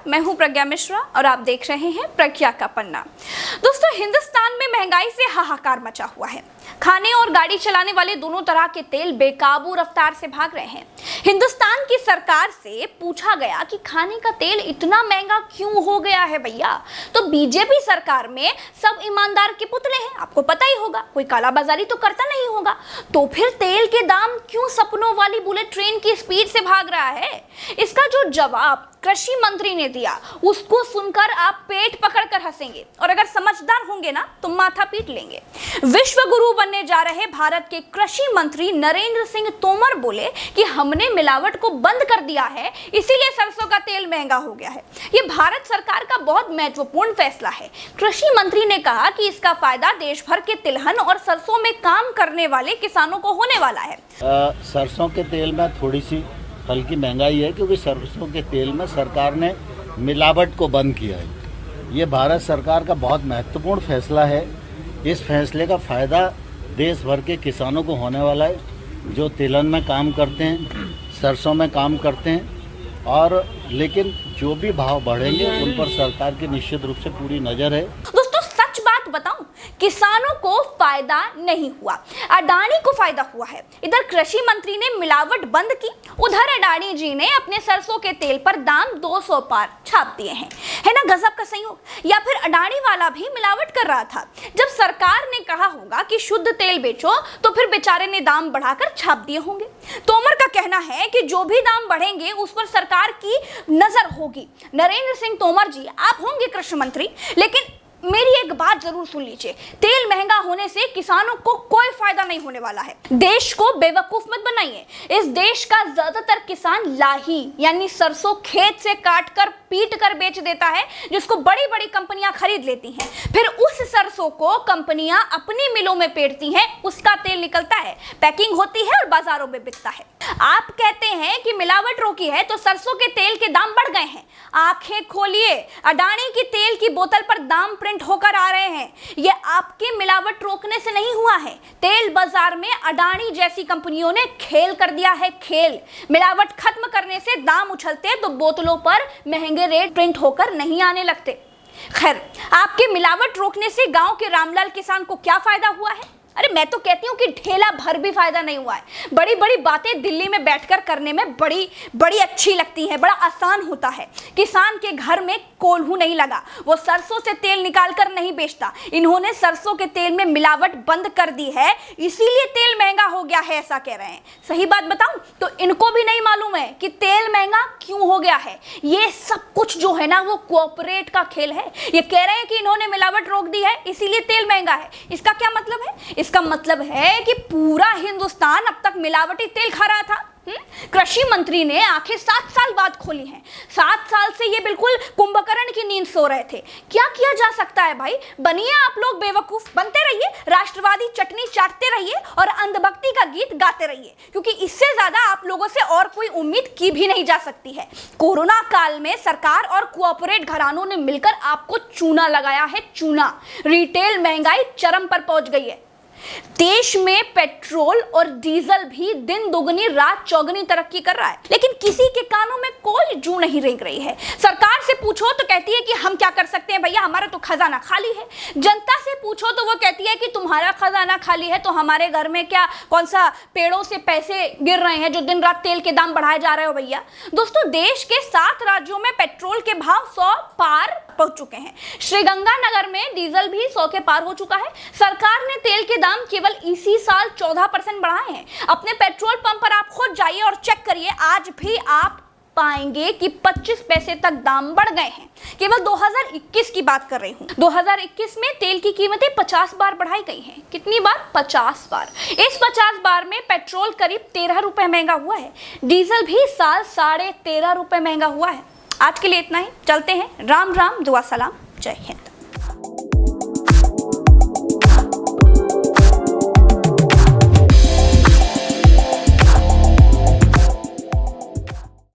मैं हूं प्रज्ञा मिश्रा और आप देख रहे हैं प्रज्ञा का पन्ना। दोस्तों, हिंदुस्तान में महंगाई से हाहाकार मचा हुआ है। खाने और गाड़ी चलाने वाले दोनों तरह के तेल बेकाबू रफ्तार से भाग रहे हैं। हिंदुस्तान की सरकार से पूछा गया कि खाने का तेल इतना महंगा क्यों हो गया है भैया, तो बीजेपी सरकार में सब ईमानदार के पुतले हैं। आपको पता ही होगा, कोई कालाबाजारी तो करता नहीं होगा। तो फिर तेल के दाम क्यों सपनों वाली बुलेट ट्रेन की स्पीड से भाग रहा है? इसका जो जवाब कृषि मंत्री ने दिया, उसको सुनकर आप पेट पकड़कर हंसेंगे और अगर समझदार होंगे ना तो माथा पीट लेंगे। विश्व गुरु बनने जा रहे भारत के कृषि मंत्री नरेंद्र सिंह तोमर बोले कि हमने मिलावट को बंद कर दिया है, इसीलिए सरसों का तेल महंगा हो गया है। ये भारत सरकार का बहुत महत्वपूर्ण फैसला है। कृषि मंत्री ने कहा कि इसका फायदा देश भर के तिलहन और सरसों में काम करने वाले किसानों को होने वाला है। सरसों के तेल में थोड़ी सी हल्की महंगाई है, क्योंकि सरसों के तेल में सरकार ने मिलावट को बंद किया है। ये भारत सरकार का बहुत महत्वपूर्ण फैसला है। इस फैसले का फ़ायदा देश भर के किसानों को होने वाला है, जो तिलहन में काम करते हैं, सरसों में काम करते हैं। और लेकिन जो भी भाव बढ़ेंगे उन पर सरकार की निश्चित रूप से पूरी नज़र है। दोस्तों, सच बात बताऊं, किसानों को फायदा नहीं हुआ, अडानी को फायदा हुआ है। इधर कृषि मंत्री ने मिलावट बंद की, उधर अडानी जी ने अपने सरसों के तेल पर दाम 200 पार छाप दिए हैं। है ना गजब का संयोग? या फिर अडानी वाला भी मिलावट कर रहा था? जब सरकार ने कहा होगा कि शुद्ध तेल बेचो, तो फिर बेचारे ने दाम बढ़ाकर छाप दिए होंगे। तोमर का कहना है कि जो भी दाम बढ़ेंगे उस पर सरकार की नजर होगी। नरेंद्र सिंह तोमर जी, आप होंगे कृषि मंत्री, लेकिन मेरी एक बात जरूर सुन लीजिए, तेल महंगा होने से किसानों को कोई फायदा नहीं होने वाला है। देश को बेवकूफ मत बनाइए। इस देश का ज्यादातर किसान लाही यानी सरसों खेत से काटकर पीट कर बेच देता है, जिसको बड़ी बड़ी कंपनियां खरीद लेती हैं। फिर उस सरसों को कंपनियां अपनी मिलों में पेरती हैं, उसका तेल निकलता है, पैकिंग होती है और बाजारों में बिकता है। आप कहते हैं कि मिलावट रोकी है तो सरसों के तेल के दाम बढ़ गए हैं। आंखें खोलिए, अडानी की तेल की बोतल पर दाम प्रिंट होकर आ रहे हैं। ये आपके मिलावट रोकने से नहीं हुआ है। तेल बाजार में अडानी जैसी कंपनियों ने खेल कर दिया है, खेल। मिलावट खत्म करने से दाम उछलते तो बोतलों पर महंगे रेट प्रिंट होकर नहीं आने लगते। खैर, आपके मिलावट रोकने से गांव के रामलाल किसान को क्या फायदा हुआ है? अरे मैं तो कहती हूँ कि ढेला भर भी फायदा नहीं हुआ है। बड़ी बड़ी बातें दिल्ली में बैठकर करने में बड़ी अच्छी लगती हैं, बड़ा आसान होता है। किसान के घर में कोल्हू नहीं लगा, वो सरसों से तेल निकाल कर नहीं बेचता। इन्होंने सरसों के तेल में मिलावट बंद कर दी है, इसीलिए तेल महंगा हो गया है, ऐसा कह रहे हैं। सही बात बताऊं तो इनको भी नहीं मालूम है कि तेल महंगा क्यों हो गया है। ये सब कुछ जो है ना, वो कोऑपरेट का खेल है। ये कह रहे हैं कि इन्होंने मिलावट रोक दी है, इसीलिए तेल महंगा है। इसका क्या मतलब है? इसका मतलब है कि पूरा हिंदुस्तान अब तक मिलावटी तेल खा रहा था। कृषि मंत्री ने आंखें 7 साल बाद खोली हैं। 7 साल से ये बिल्कुल कुंभकर्ण की नींद सो रहे थे। क्या किया जा सकता है भाई? बनिए आप लोग बेवकूफ, बनते रहिए, राष्ट्रवादी चटनी चाटते रहिए और अंधभक्ति का गीत गाते रहिए, क्योंकि इससे ज्यादा आप लोगों से और कोई उम्मीद की भी नहीं जा सकती है। कोरोना काल में सरकार और कोऑपरेट घरानों ने मिलकर आपको चूना लगाया है, चूना। रिटेल महंगाई चरम पर पहुंच गई है। देश में पेट्रोल और डीजल भी दिन दुगनी रात चौगनी तरक्की कर रहा है, लेकिन किसी के कानों में कोई जू नहीं रेंग रही है। सरकार से पूछो तो कहती है कि हम क्या कर सकते हैं भैया, हमारा तो खजाना खाली है। जनता से पूछो तो वो कहती है कि तुम्हारा खजाना खाली है तो हमारे घर में क्या कौन सा पेड़ों से पैसे गिर रहे हैं जो दिन रात तेल के दाम बढ़ाए जा रहे हो भैया। दोस्तों, देश के 7 राज्यों में पेट्रोल के भाव 100 पार पहुंच चुके हैं। श्रीगंगानगर में डीजल भी 100 के पार हो चुका है। सरकार ने तेल के दाम केवल इसी साल 14% बढ़ाए हैं। अपने पेट्रोल पंप पर आप खुद जाइए और चेक करिए, आज भी आप पाएंगे कि 25 पैसे तक दाम बढ़ गए हैं। केवल 2021 की बात कर रही हूं। 2021 में तेल की कीमतें 50 बार बढ़ाई गई हैं। कितनी बार? 50 बार। इस 50 बार में पेट्रोल करीब 13 रुपए महंगा हुआ है, डीजल भी साल 13.5 रुपए महंगा हुआ है। आज के लिए इतना ही, चलते हैं। राम राम, दुआ सलाम, जय हिंद।